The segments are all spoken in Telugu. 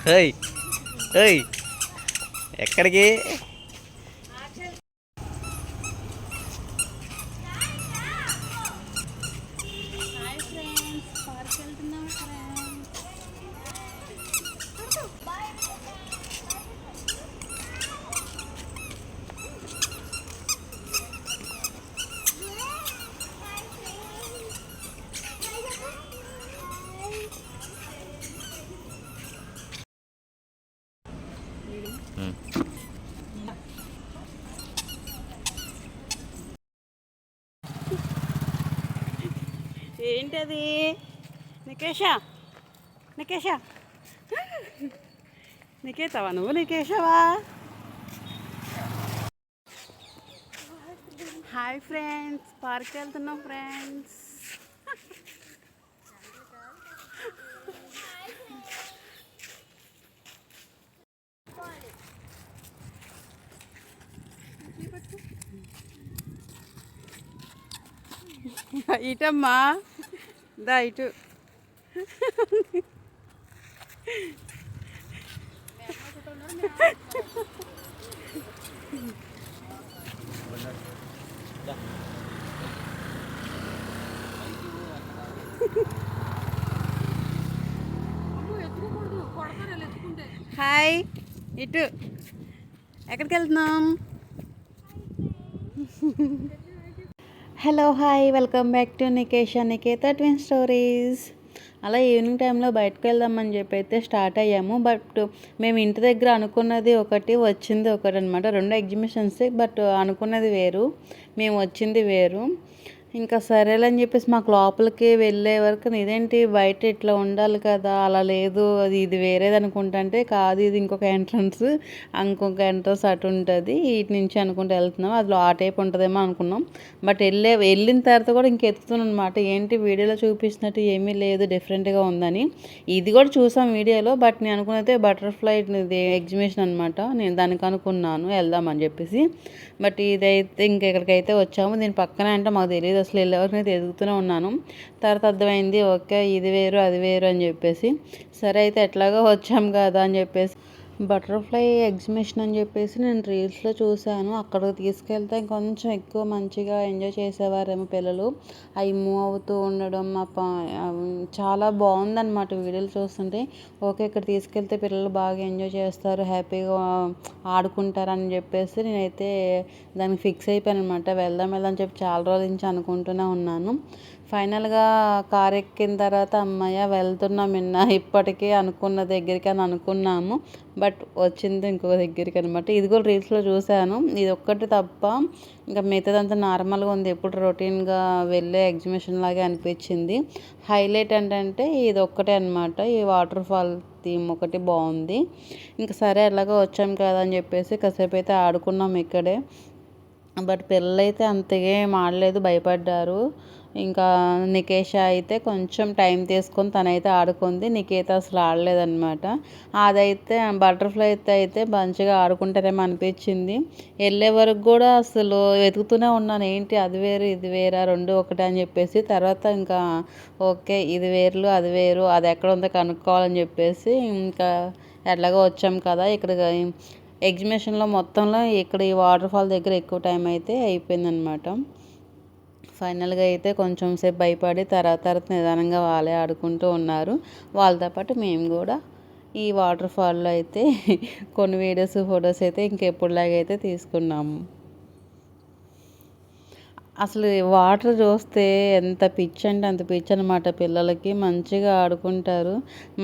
ఏయ్ ఏయ్ ఎక్కడికి? ఏంటది? నికేష నికేష నికేతావా నువ్వు? నికేషవా? హాయ్ ఫ్రెండ్స్, పార్క్ వెళ్తున్నాం ఫ్రెండ్స్. ఇటమ్మా, దా ఇటు. హాయ్, ఇటు. ఎక్కడికి వెళ్తున్నాం? Hello hi, welcome back to Niketa twin stories. అలా ఈవినింగ్ టైంలో బయటకు వెళ్దామని చెప్పి అయితే స్టార్ట్ అయ్యాము. బట్ మేము ఇంటి దగ్గర అనుకున్నది ఒకటి, వచ్చింది ఒకటి అనమాట. రెండు ఎగ్జిబిషన్స్, బట్ అనుకున్నది వేరు, మేము వచ్చింది వేరు. ఇంకా సరేలని చెప్పేసి మాకు లోపలికి వెళ్ళే వరకు ఇదేంటి బయట ఇట్లా ఉండాలి కదా, అలా లేదు, ఇది వేరేది అనుకుంటుంటే కాదు, ఇది ఇంకొక ఎంట్రన్స్, ఇంకొక ఎంట్రన్స్ అటు ఉంటుంది, ఇటు నుంచి అనుకుంటూ వెళ్తున్నాం. అది ఆ టైప్ ఉంటుందేమో అనుకున్నాం. బట్ వెళ్ళిన తర్వాత కూడా ఇంకెత్తుతున్నాం అనమాట. ఏంటి వీడియోలో చూపించినట్టు ఏమీ లేదు, డిఫరెంట్గా ఉందని. ఇది కూడా చూసాం వీడియోలో, బట్ నేను అనుకున్నైతే బటర్ఫ్లై ఎగ్జిబిషన్ అనమాట. నేను దానికి అనుకున్నాను వెళ్దామని చెప్పేసి. బట్ ఇదైతే ఇంకెక్కడికైతే వచ్చాము. దీని పక్కనే అంటే మాకు తెలియదు అసలు, వెళ్ళేవరకైతే ఎదుగుతూనే ఉన్నాను. తర్వాత అర్థమైంది ఓకే ఇది వేరు అది వేరు అని చెప్పేసి. సరే అయితే ఎట్లాగో వచ్చాము కదా అని చెప్పేసి బటర్ఫ్లై ఎగ్జిబిషన్ అని చెప్పేసి నేను రీల్స్లో చూశాను. అక్కడికి తీసుకెళ్తే ఇంకొంచెం ఎక్కువ మంచిగా ఎంజాయ్ చేసేవారేమో పిల్లలు. అవి మూవ్ అవుతూ ఉండడం చాలా బాగుందన్నమాట వీడియోలు చూస్తుంటే. ఓకే ఇక్కడ తీసుకెళ్తే పిల్లలు బాగా ఎంజాయ్ చేస్తారు, హ్యాపీగా ఆడుకుంటారు అని చెప్పేసి నేనైతే దానికి ఫిక్స్ అయిపోయాను అనమాట. వెళ్దాం అని చెప్పి చాలా రోజుల నుంచి అనుకుంటూనే ఉన్నాను. ఫైనల్గా కార్ ఎక్కిన తర్వాత అమ్మయ్య వెళ్తున్నాం ఇప్పటికీ అనుకున్న దగ్గరికి అని అనుకున్నాము. బట్ వచ్చింది ఇంకొక దగ్గరికి అనమాట. ఇది కూడా రీల్స్లో చూశాను. ఇది ఒక్కటి తప్ప ఇంకా మిగతాదంతా నార్మల్గా ఉంది, ఎప్పుడు రొటీన్గా వెళ్ళే ఎగ్జిబిషన్ లాగే అనిపించింది. హైలైట్ ఏంటంటే ఇది ఒక్కటే అనమాట, ఈ వాటర్ ఫాల్ థీమ్ ఒకటి బాగుంది. ఇంకా సరే ఎలాగో వచ్చాం కదా అని చెప్పేసి కాసేపు అయితే ఆడుకున్నాం ఇక్కడే. బట్ పిల్లలైతే అంతగా ఆడలేదు, భయపడ్డారు. ఇంకా నికేష అయితే కొంచెం టైం తీసుకొని తనైతే ఆడుకుంది. నికేత అసలు ఆడలేదన్నమాట. అదైతే బటర్ఫ్లై అయితే మంచిగా ఆడుకుంటారేమో అనిపించింది. వెళ్ళే వరకు కూడా అసలు వెతుకుతూనే ఉన్నాను, ఏంటి అది వేరు ఇది వేరా రెండు ఒకటే అని చెప్పేసి. తర్వాత ఇంకా ఓకే ఇది వేరు అది వేరు, అది ఎక్కడ ఉందో కనుక్కోవాలని చెప్పేసి ఇంకా ఎట్లాగో వచ్చాం కదా ఇక్కడ ఎగ్జిబిషన్లో మొత్తంలో ఇక్కడ ఈ వాటర్ ఫాల్ దగ్గర ఎక్కువ టైం అయితే అయిపోయిందనమాట. ఫైనల్గా అయితే కొంచెం సేపు భయపడి తర్వాత నిదానంగా వాళ్ళే ఆడుకుంటూ ఉన్నారు. వాళ్ళతో పాటు మేము కూడా ఈ వాటర్ ఫాల్లో అయితే కొన్ని వీడియోస్ ఫొటోస్ అయితే ఇంకెప్పుడులాగైతే తీసుకున్నాము. అసలు వాటర్ చూస్తే ఎంత పిచ్చి అంటే అంత పిచ్చి అనమాట. పిల్లలకి మంచిగా ఆడుకుంటారు.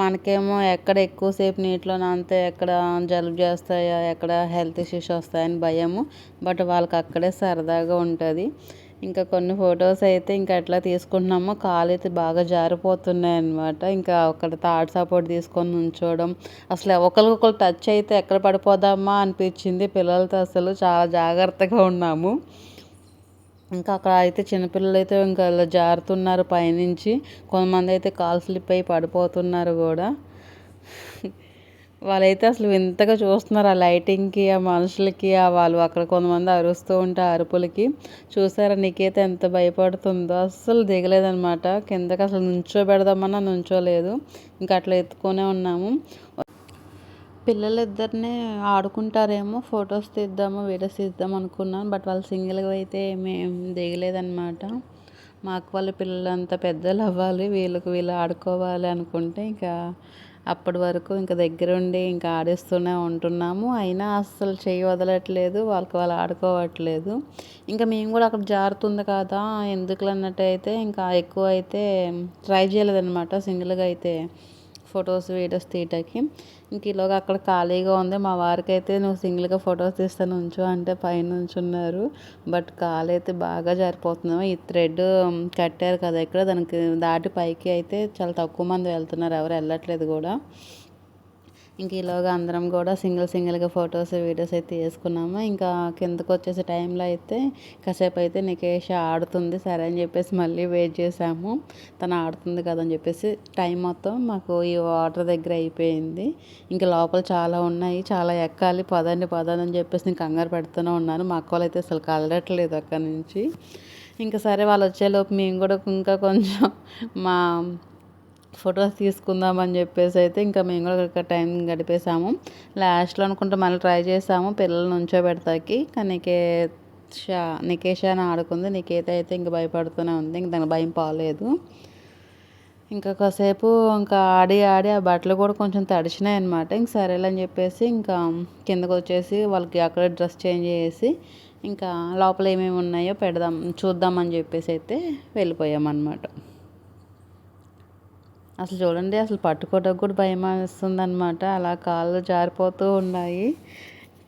మనకేమో ఎక్కడ ఎక్కువసేపు నీటిలో నానితే ఎక్కడ జలుబు చేస్తాయా, ఎక్కడ హెల్త్ ఇష్యూస్ వస్తాయని భయము. బట్ వాళ్ళకి అక్కడే సరదాగా ఉంటుంది. ఇంకా కొన్ని ఫొటోస్ అయితే ఇంకా ఎట్లా తీసుకుంటున్నామో కాలు అయితే బాగా జారిపోతున్నాయి అనమాట. ఇంకా అక్కడ థర్డ్ సపోర్ట్ తీసుకొని నుంచోవడం, అసలు ఒకరికొకరు టచ్ అయితే ఎక్కడ పడిపోదామా అనిపించింది. పిల్లలతో అసలు చాలా జాగ్రత్తగా ఉన్నాము. ఇంకా అక్కడ అయితే చిన్నపిల్లలు అయితే ఇంకా అలా జారుతున్నారు పైనుంచి. కొంతమంది అయితే కాలు స్లిప్ అయ్యి పడిపోతున్నారు కూడా. వాళ్ళైతే అసలు వింతగా చూస్తున్నారు ఆ లైటింగ్కి, ఆ మనుషులకి, వాళ్ళు అక్కడ కొంతమంది అరుస్తూ ఉంటే అరుపులకి. చూసారా నికేత ఎంత భయపడుతుందో, అస్సలు దిగలేదనమాట కిందకి. అసలు నుంచోబెడదామన్నా నుంచోలేదు, ఇంకా అట్లా ఎత్తుకొనే ఉన్నాము. పిల్లలిద్దరిని ఆడుకుంటారేమో, ఫొటోస్ తీద్దాము వీడియోస్ తీద్దాం అనుకున్నాను. బట్ వాళ్ళు సింగిల్గా అయితే మేము దిగలేదన్నమాట. మా అక్క వాళ్ళ పిల్లలు అంత పెద్దలు అవ్వాలి, వీళ్ళు ఆడుకోవాలి అనుకుంటే ఇంకా అప్పటి వరకు ఇంకా దగ్గరుండి ఇంకా ఆడిస్తూనే ఉంటున్నాము. అయినా అస్సలు చెయ్యి వదలట్లేదు, వాళ్ళు ఆడుకోవట్లేదు. ఇంకా మేము కూడా అక్కడ జారుతుంది కదా ఎందుకులే అన్నట్టు అయితే ఇంకా ఎక్కువ అయితే ట్రై చేయలేదన్నమాట సింగిల్గా అయితే ఫొటోస్ వీడియోస్ తీయటానికి. ఇంక ఈలోగా అక్కడ ఖాళీగా ఉంది. మా వారికి అయితే నువ్వు సింగిల్గా ఫొటోస్ తీస్తాను ఉంచు అంటే పైన ఉంచున్నారు. బట్ కాలు అయితే బాగా జారిపోతున్నాము. ఈ థ్రెడ్ కట్టారు కదా ఇక్కడ, దానికి దాటి పైకి అయితే చాలా తక్కువ మంది వెళ్తున్నారు, ఎవరు వెళ్ళట్లేదు కూడా. ఇంక ఈలోగా అందరం కూడా సింగిల్గా ఫొటోస్ వీడియోస్ అయితే తీసుకున్నాము. ఇంకా కిందకు వచ్చేసే టైంలో అయితే కాసేపు అయితే నికేష్ ఆడుతుంది, సరే అని చెప్పేసి మళ్ళీ వెయిట్ చేసాము. తను ఆడుతుంది కదని చెప్పేసి టైం మొత్తం మాకు ఈ వాటర్ దగ్గర అయిపోయింది. ఇంకా లోపల చాలా ఉన్నాయి, చాలా ఎక్కాలి, పదండి అని చెప్పేసి నేను కంగారు పెడుతూనే ఉన్నాను. మా అక్క వాళ్ళు అయితే అసలు కలరట్లేదు అక్కడి నుంచి. ఇంకా సరే వాళ్ళు వచ్చేలోపు మేము కూడా ఇంకా కొంచెం మా ఫొటోస్ తీసుకుందామని చెప్పేసి అయితే ఇంకా మేము కూడా టైం గడిపేసాము. లాస్ట్లో అనుకుంటే మళ్ళీ ట్రై చేసాము పిల్లలు నుంచోబెడతాకి, కానీ నికేషా అని ఆడుకుంది. నికేత అయితే ఇంకా భయపడుతూనే ఉంది, ఇంక దానికి భయం పోలేదు. ఇంకా కాసేపు ఇంకా ఆడి ఆ బట్టలు కూడా కొంచెం తడిచినాయి అనమాట. ఇంక సరేలే అని చెప్పేసి ఇంకా కిందకు వచ్చేసి వాళ్ళకి అక్కడ డ్రెస్ చేంజ్ చేసి ఇంకా లోపల ఏమేమి ఉన్నాయో చూద్దామని చెప్పేసి అయితే వెళ్ళిపోయామన్నమాట. అసలు చూడండి, అసలు పట్టుకోవడానికి కూడా భయం వేస్తుంది అనమాట, అలా కాళ్ళు జారిపోతూ ఉన్నాయి.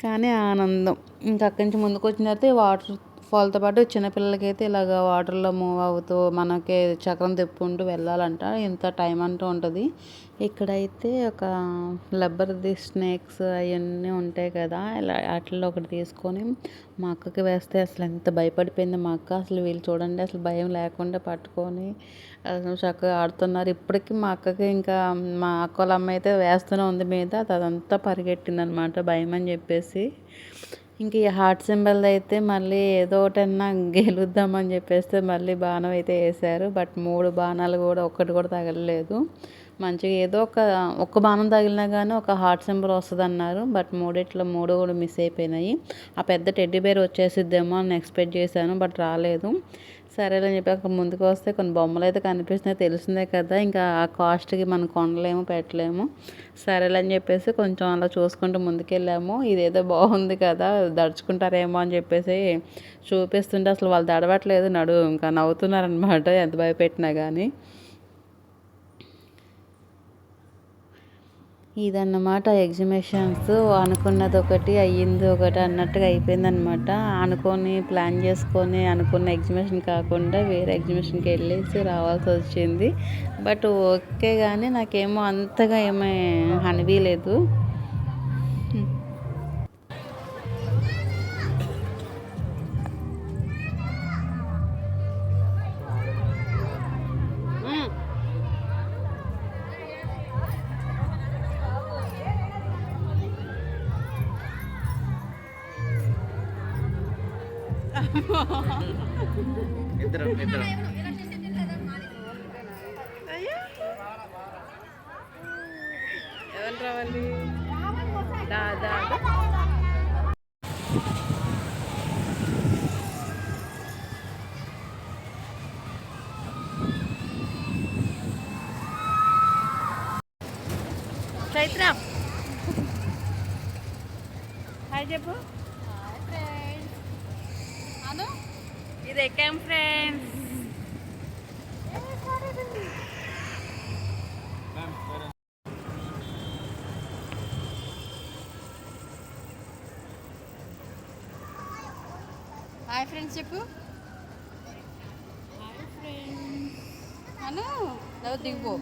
కానీ ఆనందం. ఇంకా అక్కడి నుంచి ముందుకు వచ్చిన తర్వాత వాటర్ ఫాల్తో పాటు చిన్నపిల్లలకైతే ఇలాగ వాటర్లో మూవ్ అవుతూ మనకి చక్రం తిప్పుకుంటూ వెళ్ళాలంట, ఇంత టైం అంటూ ఉంటుంది. ఇక్కడైతే ఒక లబ్బర్ది స్నేక్స్ అవన్నీ ఉంటాయి కదా, ఇలా వాటిల్లో ఒకటి తీసుకొని మా అక్కకి వేస్తే అసలు ఎంత భయపడిపోయింది మా అక్క. అసలు వీళ్ళు చూడండి అసలు భయం లేకుండా పట్టుకొని అసలు చక్కగా ఆడుతున్నారు. ఇప్పటికీ మా అక్కకి ఇంకా మా అక్క వాళ్ళ అమ్మ అయితే వేస్తూనే ఉంది మీద, అదంతా పరిగెట్టింది అనమాట భయం అని చెప్పేసి. ఇంక ఈ హార్ట్ సింబల్ అయితే మళ్ళీ ఏదో ఒకటన్నా గెలుద్దామని చెప్పేస్తే మళ్ళీ బాణం అయితే వేశారు. బట్ 3 బాణాలు కూడా ఒక్కటి కూడా తగలలేదు. మంచిగా ఏదో ఒక్క బాణం తగిలినా కానీ ఒక హార్ట్ సింబల్ వస్తుంది అన్నారు. బట్ 3 కూడా మిస్ అయిపోయినాయి. ఆ పెద్ద టెడ్డీ బేర్ వచ్చేసిద్దేమో అని ఎక్స్పెక్ట్ చేశాను, బట్ రాలేదు. సరేలని చెప్పి అక్కడ ముందుకు వస్తే కొన్ని బొమ్మలు అయితే కనిపిస్తున్నాయి, తెలిసిందే కదా, ఇంకా ఆ కాస్ట్కి మనం కొనలేము పెట్టలేము. సరేలని చెప్పేసి కొంచెం అలా చూసుకుంటూ ముందుకెళ్ళాము. ఇదేదో బాగుంది కదా, దడుచుకుంటారేమో అని చెప్పేసి చూపిస్తుంటే అసలు వాళ్ళు దడవట్లేదు, ఇంకా నవ్వుతున్నారనమాట ఎంత భయపెట్టినా కానీ. ఇదన్నమాట ఎగ్జిబిషన్స్. అనుకున్నది ఒకటి అయ్యింది ఒకటి అన్నట్టుగా అయిపోయిందనమాట. అనుకొని ప్లాన్ చేసుకొని అనుకున్న ఎగ్జిబిషన్ కాకుండా వేరే ఎగ్జిబిషన్కి వెళ్ళేసి రావాల్సి వచ్చింది. బట్ ఓకే, కానీ నాకేమో అంతగా ఏమీ అనిపించలేదు. ఇద్దరం ఎవరు రావాలి? దాదా చైత్ర హాయ్ చెప్పు. ఇది ఎక్కాం ఫ్రెండ్స్. హాయ్ ఫ్రెండ్స్ చెప్పు. హాయ్ ఫ్రెండ్స్ అను దిగిపో.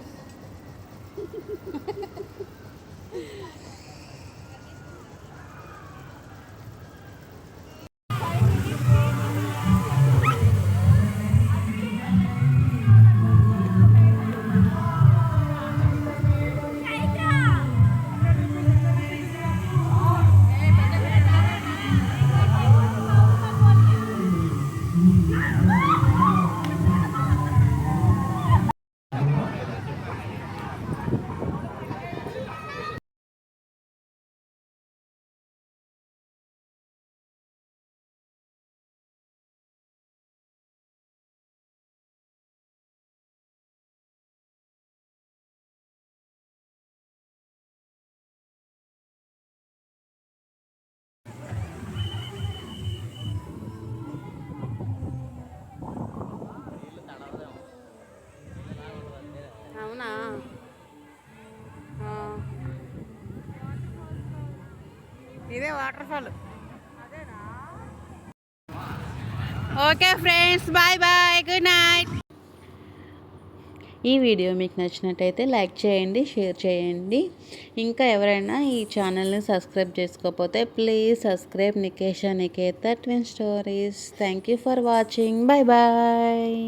Water fall. Okay friends, bye bye, good night. ఈ వీడియో మీకు నచ్చినట్టయితే లైక్ చేయండి, షేర్ చేయండి. ఇంకా ఎవరైనా ఈ ఛానల్ని సబ్స్క్రైబ్ చేసుకోకపోతే please subscribe Nikesha Niketa twin stories. Thank you for watching. Bye bye.